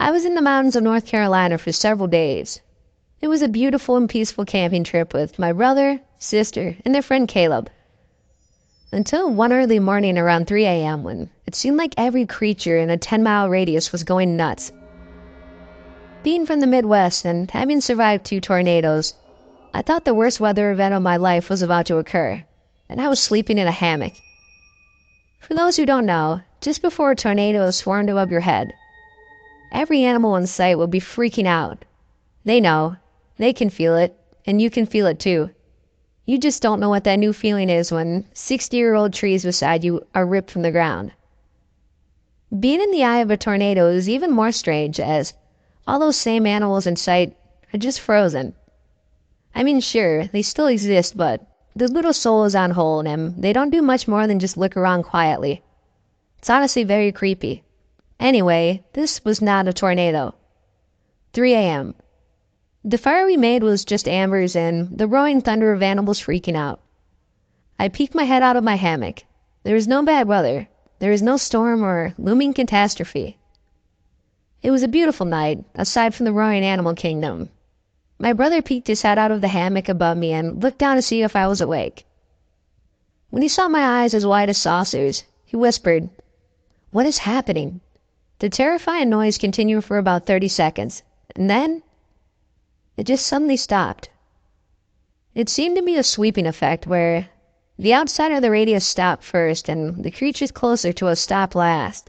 I was in the mountains of North Carolina for several days. It was a beautiful and peaceful camping trip with my brother, sister, and their friend Caleb. Until one early morning around 3 a.m. when it seemed like every creature in a 10-mile radius was going nuts. Being from the Midwest and having survived 2 tornadoes, I thought the worst weather event of my life was about to occur, and I was sleeping in a hammock. For those who don't know, just before a tornado swarmed above your head, every animal in sight will be freaking out. They know, they can feel it, and you can feel it too. You just don't know what that new feeling is when 60-year-old trees beside you are ripped from the ground. Being in the eye of a tornado is even more strange, as all those same animals in sight are just frozen. I mean, sure, they still exist, but their little soul is on hold, and they don't do much more than just look around quietly. It's honestly very creepy. Anyway, this was not a tornado. 3 a.m. The fire we made was just embers and the roaring thunder of animals freaking out. I peeked my head out of my hammock. There was no bad weather. There was no storm or looming catastrophe. It was a beautiful night, aside from the roaring animal kingdom. My brother peeked his head out of the hammock above me and looked down to see if I was awake. When he saw my eyes as wide as saucers, he whispered, "What is happening?" The terrifying noise continued for about 30 seconds, and then it just suddenly stopped. It seemed to be a sweeping effect where the outside of the radius stopped first and the creatures closer to us stopped last.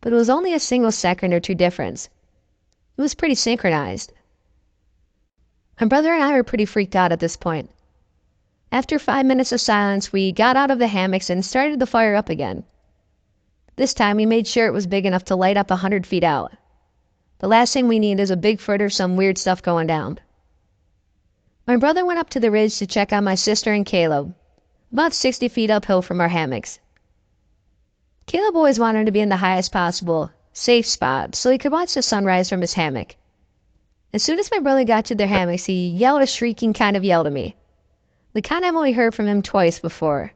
But it was only a single second or two difference. It was pretty synchronized. My brother and I were pretty freaked out at this point. After 5 minutes of silence, we got out of the hammocks and started the fire up again. This time we made sure it was big enough to light up 100 feet out. The last thing we need is a Bigfoot or some weird stuff going down. My brother went up to the ridge to check on my sister and Caleb, about 60 feet uphill from our hammocks. Caleb always wanted to be in the highest possible, safe spot so he could watch the sunrise from his hammock. As soon as my brother got to their hammocks, he yelled a shrieking kind of yell to me. The kind I've only heard from him twice before.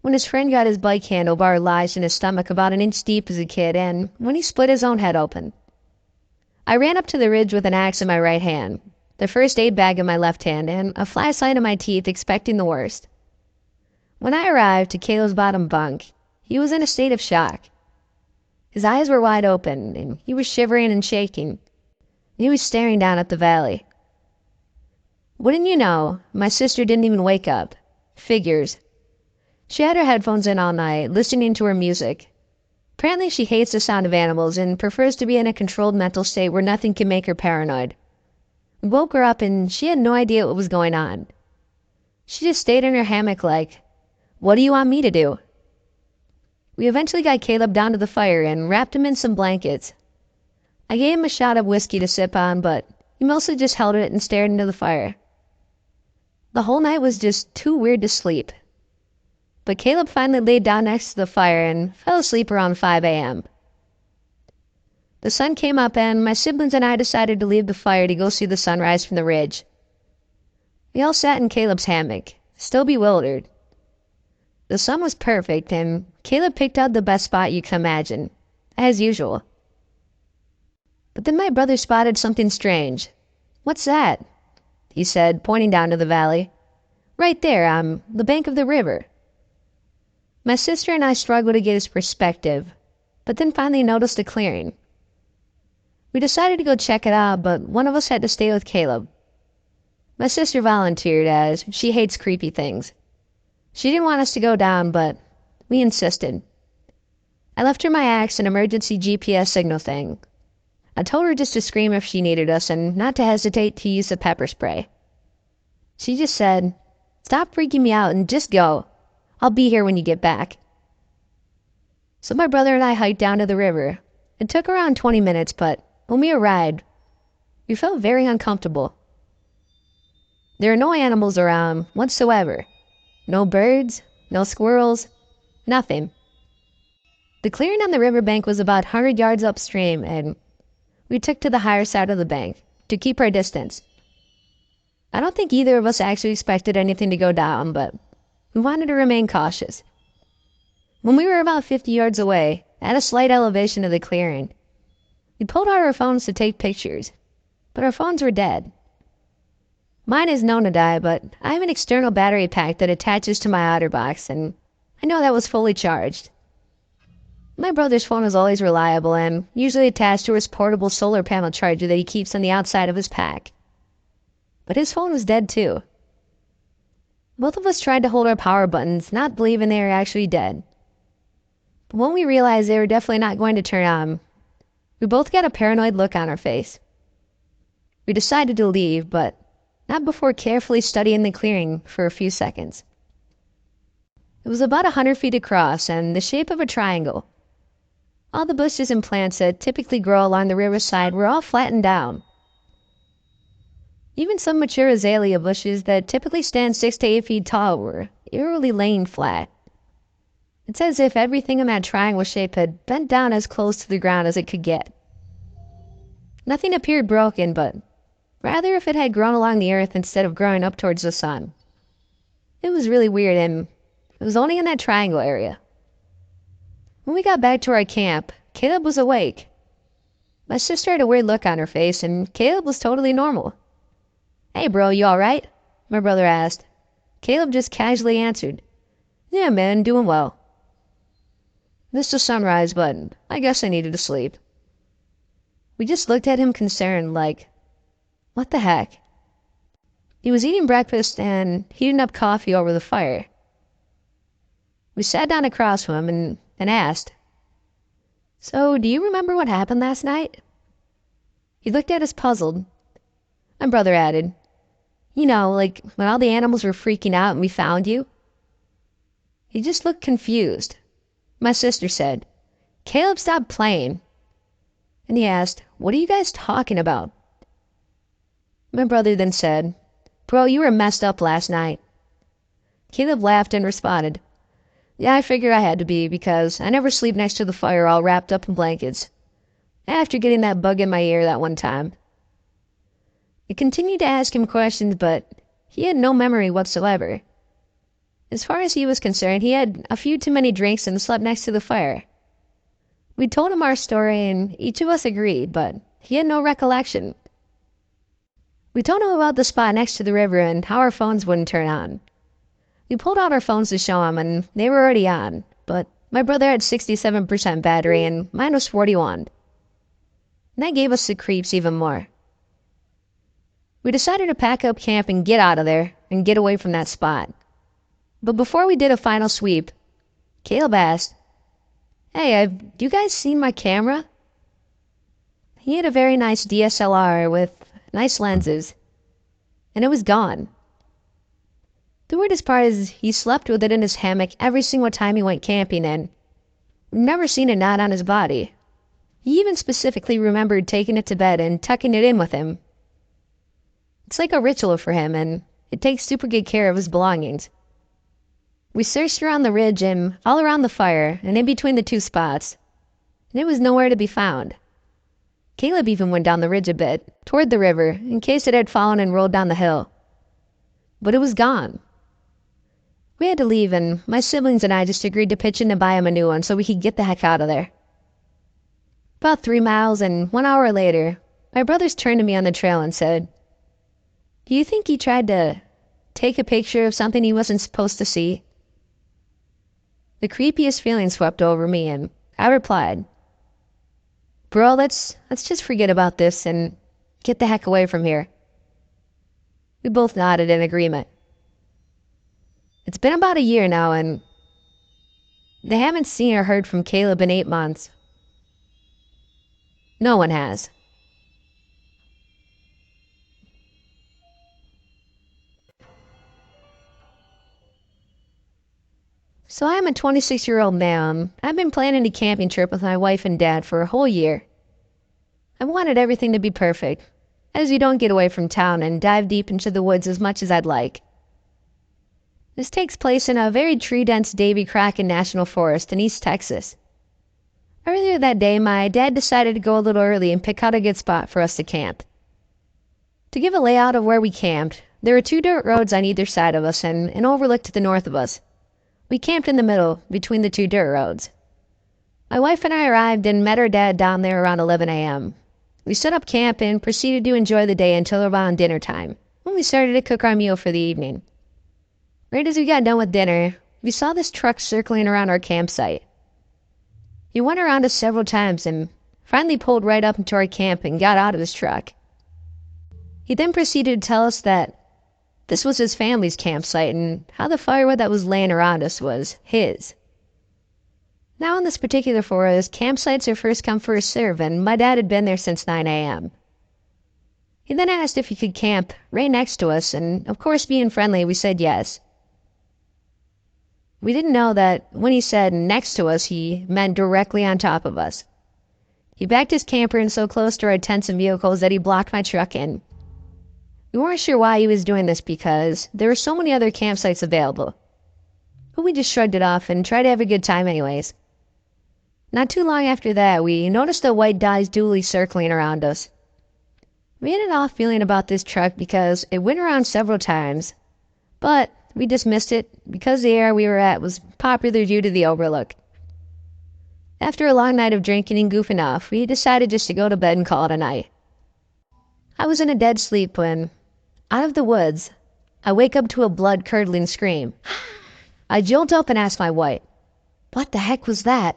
When his friend got his bike handlebar lodged in his stomach about an inch deep as a kid, and when he split his own head open. I ran up to the ridge with an axe in my right hand, the first aid bag in my left hand, and a flashlight in my teeth, expecting the worst. When I arrived to Caleb's bottom bunk, he was in a state of shock. His eyes were wide open, and he was shivering and shaking. He was staring down at the valley. Wouldn't you know, my sister didn't even wake up. Figures. She had her headphones in all night, listening to her music. Apparently she hates the sound of animals and prefers to be in a controlled mental state where nothing can make her paranoid. We woke her up and she had no idea what was going on. She just stayed in her hammock like, "What do you want me to do?" We eventually got Caleb down to the fire and wrapped him in some blankets. I gave him a shot of whiskey to sip on, but he mostly just held it and stared into the fire. The whole night was just too weird to sleep. But Caleb finally laid down next to the fire and fell asleep around 5 a.m. The sun came up and my siblings and I decided to leave the fire to go see the sunrise from the ridge. We all sat in Caleb's hammock, still bewildered. The sun was perfect and Caleb picked out the best spot you can imagine, as usual. But then my brother spotted something strange. "What's that?" he said, pointing down to the valley. "Right there, on the bank of the river." My sister and I struggled to get his perspective, but then finally noticed a clearing. We decided to go check it out, but one of us had to stay with Caleb. My sister volunteered, as she hates creepy things. She didn't want us to go down, but we insisted. I left her my axe and emergency GPS signal thing. I told her just to scream if she needed us and not to hesitate to use the pepper spray. She just said, "Stop freaking me out and just go. I'll be here when you get back." So my brother and I hiked down to the river. It took around 20 minutes, but when we arrived, we felt very uncomfortable. There are no animals around whatsoever. No birds, no squirrels, nothing. The clearing on the riverbank was about 100 yards upstream, and we took to the higher side of the bank to keep our distance. I don't think either of us actually expected anything to go down, but we wanted to remain cautious. When we were about 50 yards away, at a slight elevation of the clearing, We pulled out our phones to take pictures, but our phones were dead. Mine is known to die, but I have an external battery pack that attaches to my OtterBox, and I know that was fully charged. My brother's phone is always reliable and usually attached to his portable solar panel charger that he keeps on the outside of his pack. But his phone was dead too. Both of us tried to hold our power buttons, not believing they were actually dead. But when we realized they were definitely not going to turn on, we both got a paranoid look on our face. We decided to leave, but not before carefully studying the clearing for a few seconds. It was about 100 feet across and the shape of a triangle. All the bushes and plants that typically grow along the riverside were all flattened down. Even some mature azalea bushes that typically stand 6 to 8 feet tall were eerily laying flat. It's as if everything in that triangle shape had bent down as close to the ground as it could get. Nothing appeared broken, but rather if it had grown along the earth instead of growing up towards the sun. It was really weird, and it was only in that triangle area. When we got back to our camp, Caleb was awake. My sister had a weird look on her face, and Caleb was totally normal. "Hey bro, you alright?" my brother asked. Caleb just casually answered, "Yeah man, doing well." Missed the sunrise, but I guess I needed to sleep. We just looked at him concerned, like, what the heck? He was eating breakfast and heating up coffee over the fire. We sat down across from him and asked, "So, do you remember what happened last night?" He looked at us puzzled. My brother added, "You know, like when all the animals were freaking out and we found you?" He just looked confused. My sister said, "Caleb, stop playing." And he asked, "What are you guys talking about?" My brother then said, "Bro, you were messed up last night." Caleb laughed and responded, "Yeah, I figure I had to be because I never sleep next to the fire all wrapped up in blankets. After getting that bug in my ear that one time." I continued to ask him questions, but he had no memory whatsoever. As far as he was concerned, he had a few too many drinks and slept next to the fire. We told him our story and each of us agreed, but he had no recollection. We told him about the spot next to the river and how our phones wouldn't turn on. We pulled out our phones to show him and they were already on, but my brother had 67% battery and mine was 41. And that gave us the creeps even more. We decided to pack up camp and get out of there and get away from that spot. But before we did a final sweep, Caleb asked, "Hey, have you guys seen my camera?" He had a very nice DSLR with nice lenses, and it was gone. The weirdest part is he slept with it in his hammock every single time he went camping, and we've never seen it not on his body. He even specifically remembered taking it to bed and tucking it in with him. It's like a ritual for him, and it takes super good care of his belongings. We searched around the ridge and all around the fire and in between the two spots, and it was nowhere to be found. Caleb even went down the ridge a bit, toward the river, in case it had fallen and rolled down the hill. But it was gone. We had to leave, and my siblings and I just agreed to pitch in to buy him a new one so we could get the heck out of there. About 3 miles and 1 hour later, my brothers turned to me on the trail and said, "Do you think he tried to take a picture of something he wasn't supposed to see?" The creepiest feeling swept over me, and I replied, "Bro, let's just forget about this and get the heck away from here." We both nodded in agreement. It's been about a year now, and they haven't seen or heard from Caleb in 8 months. No one has. So I'm a 26-year-old man. I've been planning a camping trip with my wife and dad for a whole year. I wanted everything to be perfect, as you don't get away from town and dive deep into the woods as much as I'd like. This takes place in a very tree-dense Davy Crockett National Forest in East Texas. Earlier that day, my dad decided to go a little early and pick out a good spot for us to camp. To give a layout of where we camped, there were 2 dirt roads on either side of us and an overlook to the north of us. We camped in the middle, between the 2 dirt roads. My wife and I arrived and met our dad down there around 11 a.m. We set up camp and proceeded to enjoy the day until around dinner time, when we started to cook our meal for the evening. Right as we got done with dinner, we saw this truck circling around our campsite. He went around us several times and finally pulled right up into our camp and got out of his truck. He then proceeded to tell us that this was his family's campsite and how the firewood that was laying around us was his. Now in this particular forest, campsites are first come first serve, and my dad had been there since 9 a.m. He then asked if he could camp right next to us, and of course being friendly, we said yes. We didn't know that when he said next to us, he meant directly on top of us. He backed his camper in so close to our tents and vehicles that he blocked my truck in. We weren't sure why he was doing this because there were so many other campsites available. But we just shrugged it off and tried to have a good time anyways. Not too long after that, we noticed a white Dodge dually circling around us. We had an off feeling about this truck because it went around several times, but we dismissed it because the area we were at was popular due to the overlook. After a long night of drinking and goofing off, we decided just to go to bed and call it a night. I was in a dead sleep when, out of the woods, I wake up to a blood-curdling scream. I jolt up and ask my wife, "What the heck was that?"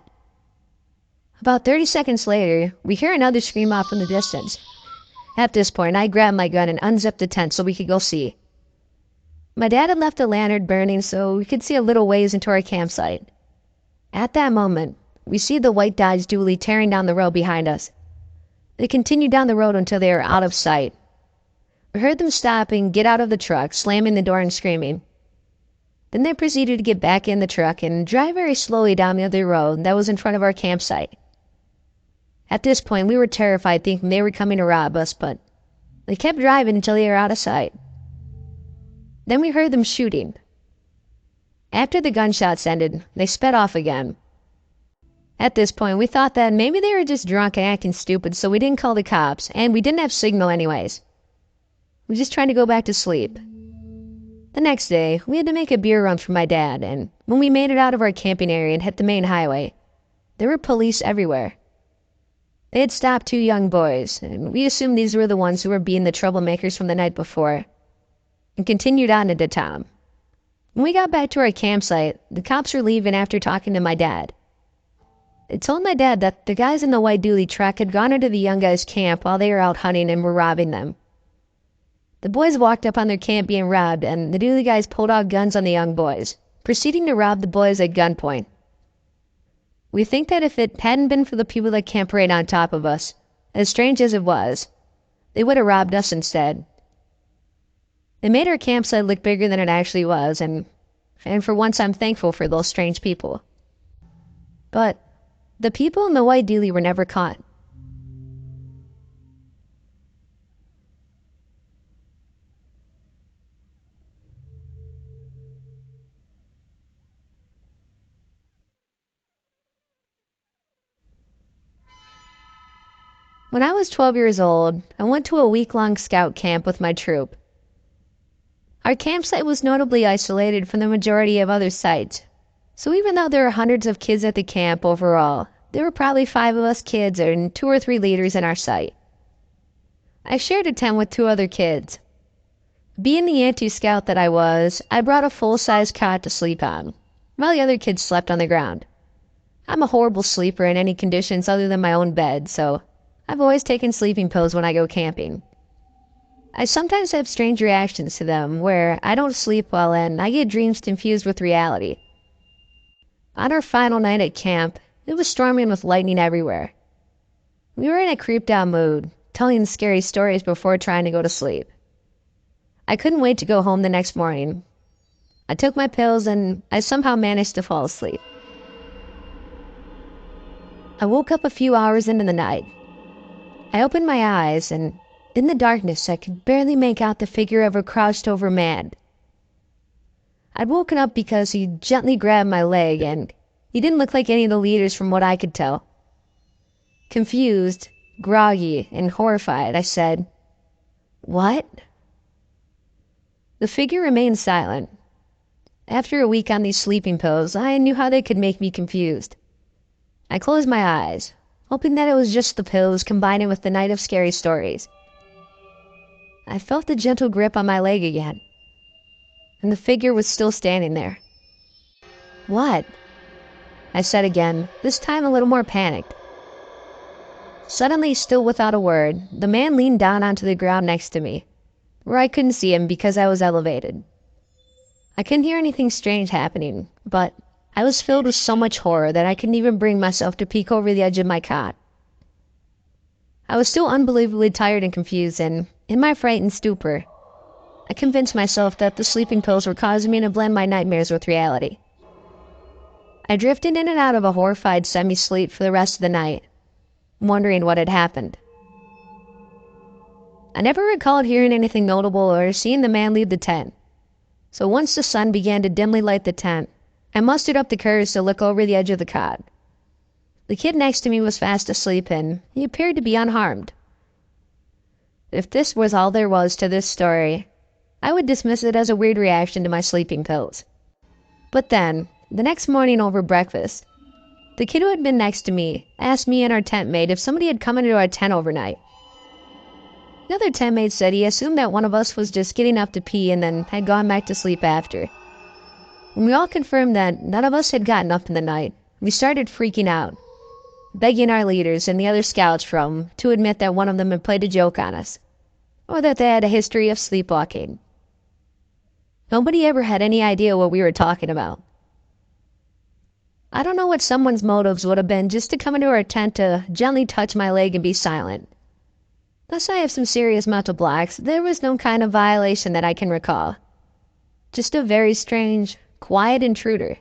About 30 seconds later, we hear another scream off in the distance. At this point, I grabbed my gun and unzipped the tent so we could go see. My dad had left the lantern burning so we could see a little ways into our campsite. At that moment, we see the white Dodge dually tearing down the road behind us. They continued down the road until they were out of sight. We heard them stop and get out of the truck, slamming the door and screaming. Then they proceeded to get back in the truck and drive very slowly down the other road that was in front of our campsite. At this point, we were terrified thinking they were coming to rob us, but they kept driving until they were out of sight. Then we heard them shooting. After the gunshots ended, they sped off again. At this point, we thought that maybe they were just drunk and acting stupid, so we didn't call the cops, and we didn't have signal anyways. We just tried to go back to sleep. The next day, we had to make a beer run for my dad, and when we made it out of our camping area and hit the main highway, there were police everywhere. They had stopped two young boys, and we assumed these were the ones who were being the troublemakers from the night before, and continued on into town. When we got back to our campsite, the cops were leaving after talking to my dad. They told my dad that the guys in the white dually truck had gone into the young guys' camp while they were out hunting and were robbing them. The boys walked up on their camp being robbed, and the dually guys pulled out guns on the young boys, proceeding to rob the boys at gunpoint. We think that if it hadn't been for the people that camped right on top of us, as strange as it was, they would have robbed us instead. They made our campsite look bigger than it actually was, and for once I'm thankful for those strange people. But the people in the white dually were never caught. When I was 12 years old, I went to a week-long scout camp with my troop. Our campsite was notably isolated from the majority of other sites, so even though there were hundreds of kids at the camp overall, there were probably 5 of us kids and 2 or 3 leaders in our site. I shared a tent with 2 other kids. Being the anti-scout that I was, I brought a full-size cot to sleep on, while the other kids slept on the ground. I'm a horrible sleeper in any conditions other than my own bed, so I've always taken sleeping pills when I go camping. I sometimes have strange reactions to them, where I don't sleep well and I get dreams confused with reality. On our final night at camp, it was storming with lightning everywhere. We were in a creeped out mood, telling scary stories before trying to go to sleep. I couldn't wait to go home the next morning. I took my pills and I somehow managed to fall asleep. I woke up a few hours into the night. I opened my eyes, and in the darkness I could barely make out the figure of a crouched-over man. I'd woken up because he gently grabbed my leg, and he didn't look like any of the leaders from what I could tell. Confused, groggy, and horrified, I said, "What?" The figure remained silent. After a week on these sleeping pills, I knew how they could make me confused. I closed my eyes, hoping that it was just the pills combining with the night of scary stories. I felt the gentle grip on my leg again, and the figure was still standing there. "What?" I said again, this time a little more panicked. Suddenly, still without a word, the man leaned down onto the ground next to me, where I couldn't see him because I was elevated. I couldn't hear anything strange happening, but I was filled with so much horror that I couldn't even bring myself to peek over the edge of my cot. I was still unbelievably tired and confused, and in my frightened stupor, I convinced myself that the sleeping pills were causing me to blend my nightmares with reality. I drifted in and out of a horrified semi-sleep for the rest of the night, wondering what had happened. I never recalled hearing anything notable or seeing the man leave the tent, so once the sun began to dimly light the tent, I mustered up the courage to look over the edge of the cot. The kid next to me was fast asleep and he appeared to be unharmed. If this was all there was to this story, I would dismiss it as a weird reaction to my sleeping pills. But then, the next morning over breakfast, the kid who had been next to me asked me and our tent mate if somebody had come into our tent overnight. The other tent mate said he assumed that one of us was just getting up to pee and then had gone back to sleep after. When we all confirmed that none of us had gotten up in the night, we started freaking out, begging our leaders and the other scouts to admit that one of them had played a joke on us, or that they had a history of sleepwalking. Nobody ever had any idea what we were talking about. I don't know what someone's motives would have been just to come into our tent to gently touch my leg and be silent. Unless I have some serious mental blocks, there was no kind of violation that I can recall. Just a very strange, quiet intruder